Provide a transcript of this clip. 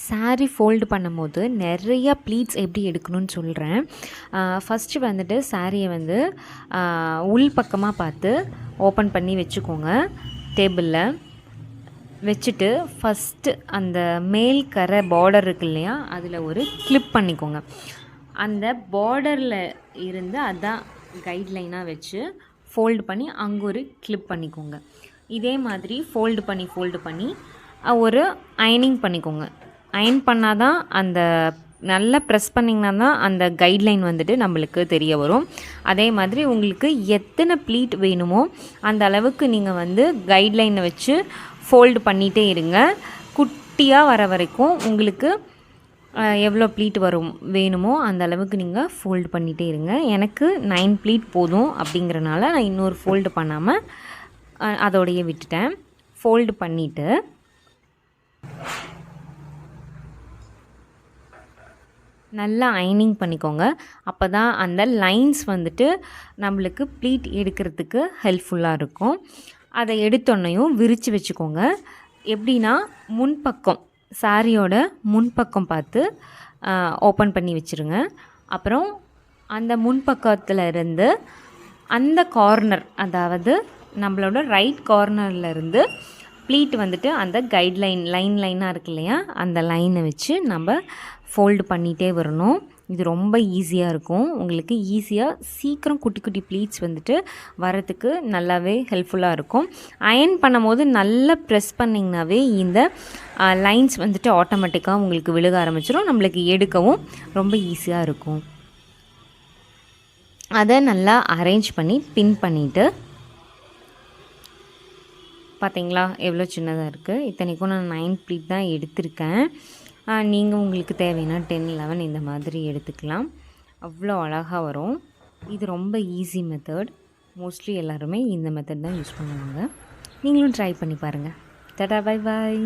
Sari fold பண்ணும்போது நிறையா pleats எப்படி எடுக்கணும்னு சொல்கிறேன். ஃபஸ்ட்டு வந்துட்டு சாரியை வந்து உள் பக்கமாக பார்த்து ஓப்பன் பண்ணி வச்சுக்கோங்க. டேபிளில் வச்சுட்டு ஃபஸ்ட்டு அந்த மேல் கரை பார்டர் இருக்கு இல்லையா, அதில் ஒரு கிளிப் பண்ணிக்கோங்க. அந்த பார்டரில் இருந்து அதான் கைட்லைனாக வச்சு ஃபோல்டு பண்ணி அங்கே ஒரு கிளிப் பண்ணிக்கோங்க. இதே மாதிரி ஃபோல்டு பண்ணி ஒரு அயனிங் பண்ணிக்கோங்க. அயன் பண்ணால் தான் அந்த நல்லா ப்ரெஸ் பண்ணிங்கன்னா தான் அந்த கைட்லைன் வந்துட்டு நம்மளுக்கு தெரிய வரும். அதே மாதிரி உங்களுக்கு எத்தனை ப்ளீட் வேணுமோ அந்த அளவுக்கு நீங்கள் வந்து கைட்லைனை வச்சு ஃபோல்டு பண்ணிகிட்டே இருங்க. குட்டியாக வர வரைக்கும் உங்களுக்கு எவ்வளோ ப்ளீட் வேணுமோ அந்த அளவுக்கு நீங்கள் ஃபோல்டு பண்ணிகிட்டே இருங்க. எனக்கு 9 ப்ளீட் போதும் அப்படிங்கிறனால நான் இன்னொரு ஃபோல்டு பண்ணாமல் அதோடையே விட்டுட்டேன். ஃபோல்டு பண்ணிவிட்டு நல்லா அயனிங் பண்ணிக்கோங்க. அப்போ தான் அந்த லைன்ஸ் வந்துட்டு நம்மளுக்கு ப்ளீட் எடுக்கிறதுக்கு ஹெல்ப்ஃபுல்லாக இருக்கும். அதை எடுத்தோன்னையும் விரித்து வச்சுக்கோங்க. எப்படின்னா முன்பக்கம் சாரியோட முன்பக்கம் பார்த்து ஓப்பன் பண்ணி வச்சுருங்க. அப்புறம் அந்த முன்பக்கத்தில் இருந்து அந்த கார்னர், அதாவது நம்மளோட ரைட் கார்னர்லேருந்து ப்ளீட் வந்துட்டு அந்த லைனாக இருக்கு இல்லையா, அந்த லைனை வச்சு நம்ம ஃபோல்டு பண்ணிகிட்டே வரணும். இது ரொம்ப ஈஸியாக இருக்கும். உங்களுக்கு ஈஸியாக சீக்கிரம் குட்டி குட்டி ப்ளீட்ஸ் வந்துட்டு வரத்துக்கு நல்லாவே ஹெல்ப்ஃபுல்லாக இருக்கும். அயன் பண்ணும்போது நல்லா ப்ரெஸ் பண்ணிங்கனாவே இந்த லைன்ஸ் வந்துட்டு ஆட்டோமேட்டிக்காக உங்களுக்கு விழுக ஆரம்பிச்சிடும். நம்மளுக்கு எடுக்கவும் ரொம்ப ஈஸியாக இருக்கும். அதை நல்லா அரேஞ்ச் பண்ணி பின் பண்ணிவிட்டு பார்த்தீங்களா எவ்வளோ சின்னதாக இருக்குது. இத்தனைக்கும் நான் 9 ப்ளீட் தான் எடுத்திருக்கேன். நீங்கள் உங்களுக்கு தேவைன்னா 10, 11 இந்த மாதிரி எடுத்துக்கலாம். அவ்வளோ அழகாக வரும். இது ரொம்ப ஈஸி மெத்தட். மோஸ்ட்லி எல்லாருமே இந்த மெத்தட் தான் யூஸ் பண்ணுவாங்க. நீங்களும் ட்ரை பண்ணி பாருங்கள். Tata, bye bye.